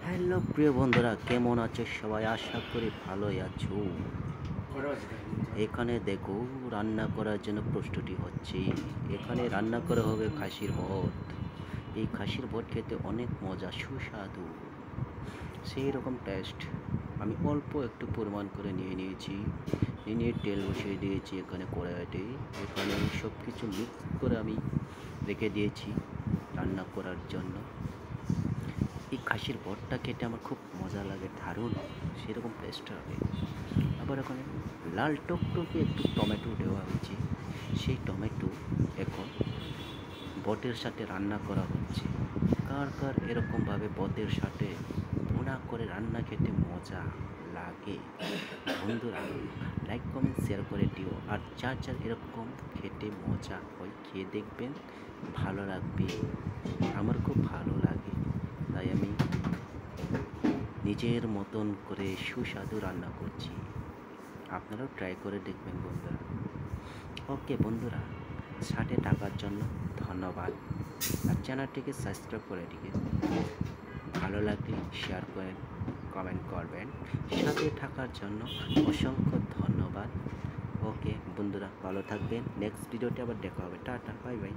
Hello প্রিয় বন্ধুরা, কেমন আছো সবাই? আশা করি ভালোই আছো। এখানে দেখো, রান্না করার জন্য প্রস্তুতি হচ্ছে। এখানে রান্না করা হবে খাসির ভট। এই খাসির ভট খেতে অনেক মজা, সুস্বাদু, সেই রকম টেস্ট। আমি অল্প একটু পরিমাণ করে নিয়ে নিয়েছি। নিয়ে তেল বসিয়ে দিয়েছি এখানে কড়াইতে। এখানে সব কিছু মিক্স করে আমি রেখে দিয়েছি রান্না করার জন্য। এই খাসির ভর্তা খেতে আমার খুব মজা লাগে, দারুণ সেরকম টেস্ট হবে। আবার এখানে লাল টকটকে একটু টমেটো দেওয়া হয়েছে। সেই টমেটো এখন বটের সাথে রান্না করা হচ্ছে। কার কার এরকমভাবে বটের সাথে ভুনা করে রান্না খেতে মজা লাগে? বন্ধুরা, লাইক কমেন্ট শেয়ার করে দিও। আর যার যার এরকম খেতে মজা হয় খেয়ে দেখবেন, ভালো লাগবে। আমার খুব ভালো লাগে, তাই আমি নিজের মতন করে সুস্বাদু রান্না করছি। আপনারাও ট্রাই করে দেখবেন বন্ধুরা। ওকে বন্ধুরা, সাথে থাকার জন্য ধন্যবাদ। আর চ্যানেলটিকে সাবস্ক্রাইব করে দিকে, ভালো লাগলে শেয়ার করেন, কমেন্ট করবেন। সাথে থাকার জন্য অসংখ্য ধন্যবাদ। ওকে বন্ধুরা, ভালো থাকবেন। নেক্সট ভিডিওতে আবার দেখা হবে। Tata, bye bye.